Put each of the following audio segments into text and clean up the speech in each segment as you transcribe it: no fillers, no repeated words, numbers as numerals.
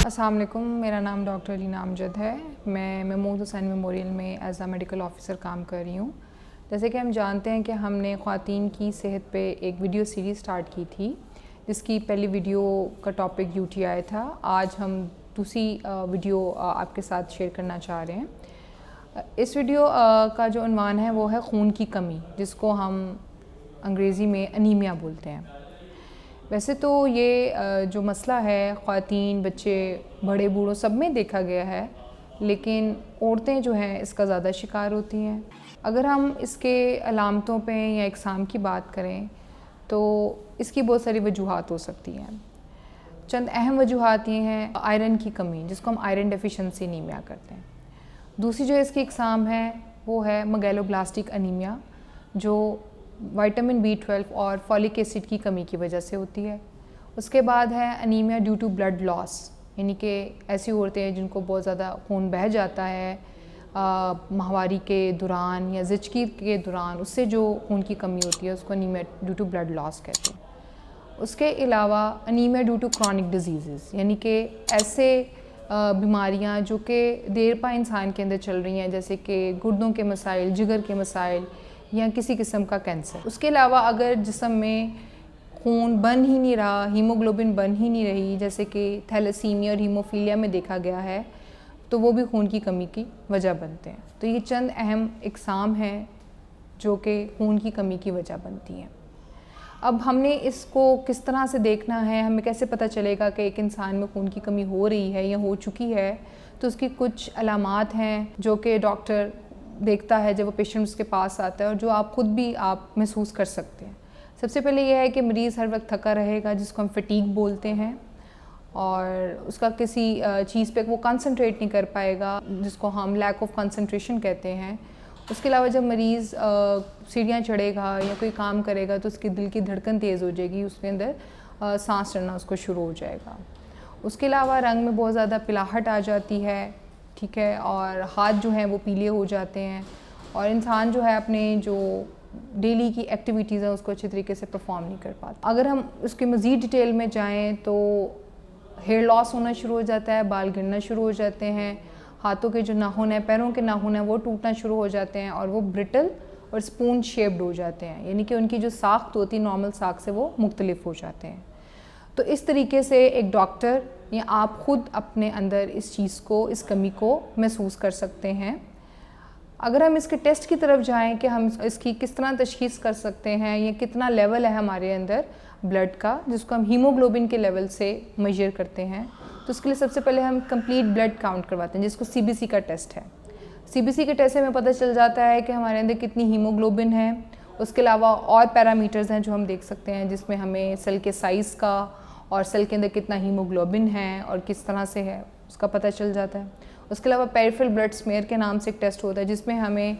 अस्सलाम वालेकुम, मेरा नाम डॉक्टर रीना अमजद है। मैं महमूद हुसैन मेमोरियल में एज अ मेडिकल ऑफ़िसर काम कर रही हूँ। जैसे कि हम जानते हैं कि हमने ख़वातीन की सेहत पे एक वीडियो सीरीज़ स्टार्ट की थी, जिसकी पहली वीडियो का टॉपिक यूटीआई था। आज हम दूसरी वीडियो आपके साथ शेयर करना चाह रहे हैं। इस वीडियो का जो उन्वान है वो है खून की कमी, जिसको हम अंग्रेज़ी में अनीमिया बोलते हैं। वैसे तो ये जो मसला है ख़वातीन, बच्चे, बड़े बूढ़ों सब में देखा गया है, लेकिन औरतें जो हैं इसका ज़्यादा शिकार होती हैं। अगर हम इसके अलामतों पे या इक़साम की बात करें तो इसकी बहुत सारी वजूहात हो सकती हैं। चंद अहम वजूहात ये हैं आयरन की कमी, जिसको हम आयरन डेफिशिएंसी अनीमिया करते हैं। दूसरी जो इसकी इक़साम है वो है मेगालोब्लास्टिक अनीमिया, जो विटामिन B12 और फॉलिक एसिड की कमी की वजह से होती है। उसके बाद है anaemia due to blood loss, यानी कि ऐसी औरतें हैं जिनको बहुत ज़्यादा खून बह जाता है माहवारी के दौरान या ज़िचकी के दौरान, उससे जो खून की कमी होती है उसको anaemia due to blood loss कहते हैं। उसके अलावा anaemia due to chronic disease, यानी कि ऐसे बीमारियां जो कि देर पा इंसान के अंदर चल रही हैं, जैसे कि गुर्दों के मसाइल, जिगर के मसाइल या किसी किस्म का कैंसर। उसके अलावा अगर जिस्म में खून बन ही नहीं रहा, हीमोग्लोबिन बन ही नहीं रही, जैसे कि थैलेसीमिया और हीमोफीलिया में देखा गया है, तो वो भी खून की कमी की वजह बनते हैं। तो ये चंद अहम इक़साम हैं जो कि खून की कमी की वजह बनती हैं। अब हमने इसको किस तरह से देखना है, हमें कैसे पता चलेगा कि एक इंसान में खून की कमी हो रही है या हो चुकी है? तो उसकी कुछ अलामात हैं जो कि डॉक्टर देखता है जब वो पेशेंट उसके पास आता है, और जो आप ख़ुद भी आप महसूस कर सकते हैं। सबसे पहले यह है कि मरीज़ हर वक्त थका रहेगा, जिसको हम फटीग बोलते हैं, और उसका किसी चीज़ पे वो कंसंट्रेट नहीं कर पाएगा, जिसको हम लैक ऑफ कंसंट्रेशन कहते हैं। उसके अलावा जब मरीज़ सीढ़ियाँ चढ़ेगा या कोई काम करेगा तो उसकी दिल की धड़कन तेज़ हो जाएगी, उसके अंदर सांस चढ़ना उसको शुरू हो जाएगा। उसके अलावा रंग में बहुत ज़्यादा पिलाहट आ जाती है, ठीक है, और हाथ जो हैं वो पीले हो जाते हैं, और इंसान जो है अपने जो डेली की एक्टिविटीज़ हैं उसको अच्छे तरीके से परफॉर्म नहीं कर पाता। अगर हम उसके मज़ीद डिटेल में जाएं तो हेयर लॉस होना शुरू हो जाता है, बाल गिरना शुरू हो जाते हैं, हाथों के जो नाखून हैं, पैरों के नाखून हैं, वो टूटना शुरू हो जाते हैं, और वो ब्रिटल और स्पून शेप्ड हो जाते हैं, यानी कि उनकी जो साख्त होती है नॉर्मल साख्त से वो मुख्तलिफ हो जाते हैं। तो इस तरीके से एक डॉक्टर या आप ख़ुद अपने अंदर इस चीज़ को, इस कमी को महसूस कर सकते हैं। अगर हम इसके टेस्ट की तरफ जाएं कि हम इसकी किस तरह तशख़ीस कर सकते हैं, या कितना लेवल है हमारे अंदर ब्लड का, जिसको हम हीमोग्लोबिन के लेवल से मेजर करते हैं, तो उसके लिए सबसे पहले हम कंप्लीट ब्लड काउंट करवाते हैं, जिसको CBC का टेस्ट है। CBC के टेस्ट से हमें पता चल जाता है कि हमारे अंदर कितनी हीमोग्लोबिन है। उसके अलावा और पैरामीटर्स हैं जो हम देख सकते हैं, जिसमें हमें सेल के साइज़ का और सेल के अंदर कितना हीमोग्लोबिन है और किस तरह से है उसका पता चल जाता है। उसके अलावा पेरिफेरल ब्लड स्मेयर के नाम से एक टेस्ट होता है, जिसमें हमें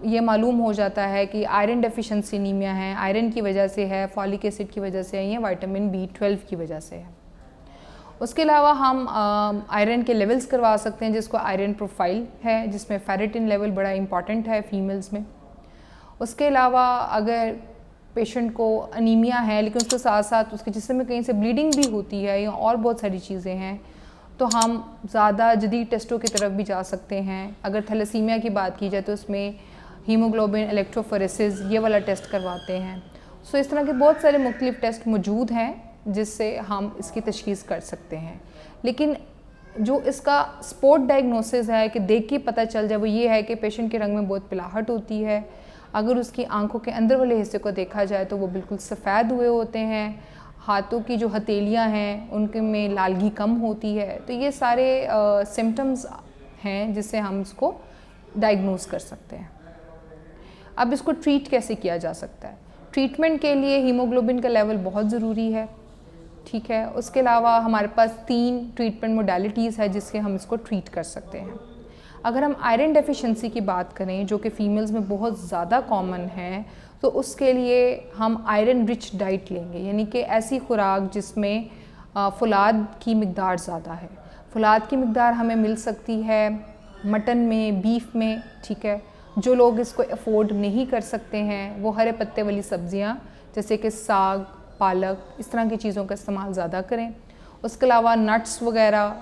ये मालूम हो जाता है कि आयरन डेफिशिएंसी अनीमिया है, आयरन की वजह से है, फॉलिक एसिड की वजह से है, या विटामिन B12 की वजह से है। उसके अलावा हम आयरन के लेवल्स करवा सकते हैं, जिसको आयरन प्रोफाइल है, जिसमें फेरिटिन लेवल बड़ा इंपॉर्टेंट है फीमेल्स में। उसके अलावा अगर पेशेंट को अनीमिया है लेकिन उसके साथ साथ उसके जिस्म में कहीं से ब्लीडिंग भी होती है या और बहुत सारी चीज़ें हैं, तो हम ज़्यादा जदीद टेस्टों की तरफ भी जा सकते हैं। अगर थैलेसीमिया की बात की जाए तो उसमें हीमोग्लोबिन इलेक्ट्रोफोरेसिस ये वाला टेस्ट करवाते हैं। सो इस तरह के बहुत सारे मुख्तलिफ टेस्ट मौजूद हैं जिससे हम इसकी तशख़ीस कर सकते हैं। लेकिन जो इसका स्पॉट डायग्नोसिस है कि देख के पता चल जाए, वो ये है कि पेशेंट के रंग में बहुत पिलाहट होती है। अगर उसकी आंखों के अंदर वाले हिस्से को देखा जाए तो वो बिल्कुल सफ़ेद हुए होते हैं, हाथों की जो हथेलियां हैं उनके में लालगी कम होती है। तो ये सारे सिम्टम्स हैं जिससे हम इसको डायग्नोस कर सकते हैं। अब इसको ट्रीट कैसे किया जा सकता है? ट्रीटमेंट के लिए हीमोग्लोबिन का लेवल बहुत ज़रूरी है, ठीक है। उसके अलावा हमारे पास 3 ट्रीटमेंट मोडालिटीज़ है जिससे हम इसको ट्रीट कर सकते हैं। अगर हम आयरन डेफिशिएंसी की बात करें, जो कि फ़ीमेल्स में बहुत ज़्यादा कॉमन है, तो उसके लिए हम आयरन रिच डाइट लेंगे, यानी कि ऐसी खुराक जिसमें फुलाद की मिकदार ज़्यादा है। फुलाद की मिकदार हमें मिल सकती है मटन में, बीफ में, ठीक है। जो लोग इसको अफोर्ड नहीं कर सकते हैं वो हरे पत्ते वाली सब्ज़ियाँ जैसे कि साग, पालक, इस तरह की चीज़ों का इस्तेमाल ज़्यादा करें। उसके अलावा नट्स वगैरह,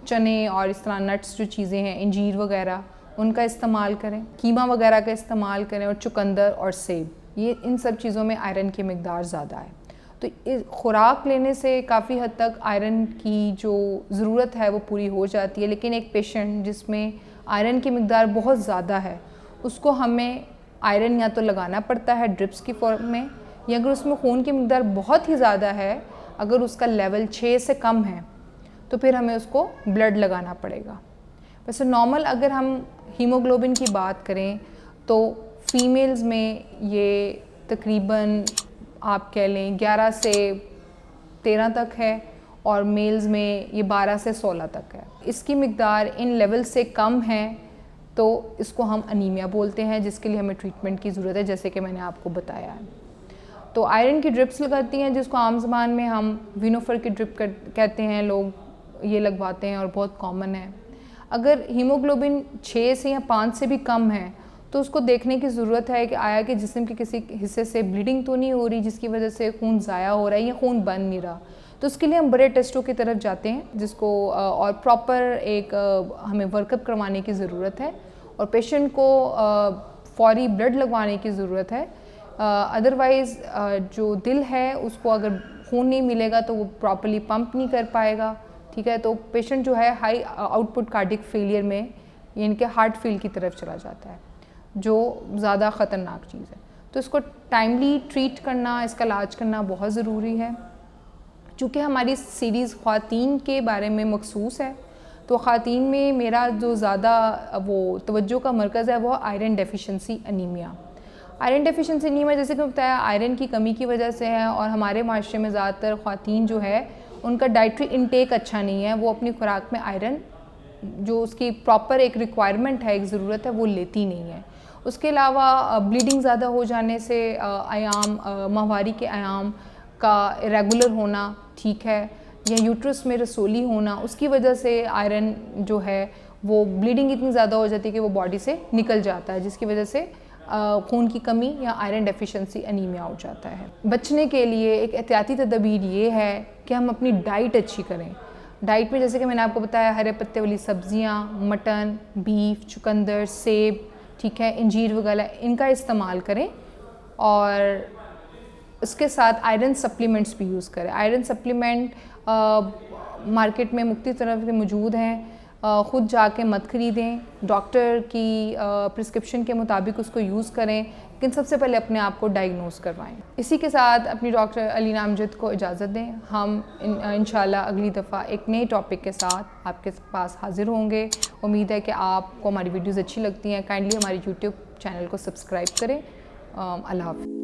चने और इस तरह नट्स जो चीज़ें हैं, इंजीर वगैरह, उनका इस्तेमाल करें। कीमा वगैरह का इस्तेमाल करें और चुकंदर और सेब, ये इन सब चीज़ों में आयरन की मिकदार ज़्यादा है। तो इस खुराक लेने से काफ़ी हद तक आयरन की जो ज़रूरत है वो पूरी हो जाती है। लेकिन एक पेशेंट जिसमें आयरन की मिकदार बहुत ज़्यादा है, उसको हमें आयरन या तो लगाना पड़ता है ड्रिप्स की फॉर्म में, या अगर उसमें खून की मिकदार बहुत ही ज़्यादा है, अगर उसका लेवल 6 से कम है, तो फिर हमें उसको ब्लड लगाना पड़ेगा। वैसे नॉर्मल अगर हम हीमोग्लोबिन की बात करें तो फीमेल्स में ये तकरीबन आप कह लें 11 से 13 तक है, और मेल्स में ये 12 से 16 तक है। इसकी मिकदार इन लेवल से कम है तो इसको हम अनीमिया बोलते हैं, जिसके लिए हमें ट्रीटमेंट की ज़रूरत है, जैसे कि मैंने आपको बताया है। तो आयरन की ड्रिप्स लगाती हैं, जिसको आम ज़बान में हम विनोफर की ड्रिप कहते हैं, लोग ये लगवाते हैं और बहुत कॉमन है। अगर हीमोग्लोबिन 6 से या 5 से भी कम है तो उसको देखने की ज़रूरत है कि आया कि जिस्म के किसी हिस्से से ब्लीडिंग तो नहीं हो रही जिसकी वजह से खून ज़ाया हो रहा है या खून बन नहीं रहा। तो उसके लिए हम बड़े टेस्टों की तरफ जाते हैं, जिसको और प्रॉपर एक हमें वर्कअप करवाने की ज़रूरत है, और पेशेंट को फौरी ब्लड लगवाने की ज़रूरत है। अदरवाइज़ जो दिल है उसको अगर खून नहीं मिलेगा तो वो प्रॉपर्ली पंप नहीं कर पाएगा, ठीक है। तो पेशेंट जो है हाई आउटपुट कार्डियक फेलियर में, यानी कि हार्ट फेल की तरफ चला जाता है, जो ज़्यादा ख़तरनाक चीज़ है। तो इसको टाइमली ट्रीट करना, इसका इलाज करना बहुत ज़रूरी है। चूँकि हमारी सीरीज़ ख़वातीन के बारे में मखसूस है, तो ख़वातीन में मेरा जो ज़्यादा वो तवज्जो का मरकज़ है वो iron deficiency anaemia. Iron deficiency anaemia जैसे कि बताया आयरन की कमी की वजह से है, और हमारे माशरे में ज़्यादातर ख़वातीन जो है उनका डाइटरी इंटेक अच्छा नहीं है, वो अपनी खुराक में आयरन जो उसकी प्रॉपर एक रिक्वायरमेंट है, एक ज़रूरत है, वो लेती नहीं है। उसके अलावा ब्लीडिंग ज़्यादा हो जाने से आयाम, माहवारी के आयाम का इरेगुलर होना, ठीक है, या यूट्रस में रसोली होना, उसकी वजह से आयरन जो है वो ब्लीडिंग इतनी ज़्यादा हो जाती है कि वो बॉडी से निकल जाता है, जिसकी वजह से खून की कमी या आयरन डेफिशिएंसी अनीमिया हो जाता है। बचने के लिए एक एहतियाती तदबीर ये है कि हम अपनी डाइट अच्छी करें। डाइट में जैसे कि मैंने आपको बताया हरे पत्ते वाली सब्जियां, मटन, बीफ, चुकंदर, सेब, ठीक है, इंजीर वगैरह, इनका इस्तेमाल करें, और उसके साथ आयरन सप्लीमेंट्स भी यूज़ करें। आयरन सप्लीमेंट मार्केट में मुख्तलिफ तरह के मौजूद हैं, ख़ुद जाके मत ख़रीदें, डॉक्टर की प्रिस्क्रिप्शन के मुताबिक उसको यूज़ करें, लेकिन सबसे पहले अपने आप को डायग्नोस करवाएं। इसी के साथ अपनी डॉक्टर अलीना अमजद को इजाज़त दें। हम इंशाल्लाह अगली दफ़ा एक नए टॉपिक के साथ आपके पास हाज़िर होंगे। उम्मीद है कि आपको हमारी वीडियोज़ अच्छी लगती हैं। काइंडली हमारे यूट्यूब चैनल को सब्सक्राइब करें। अल्लाह हाफ़िज़।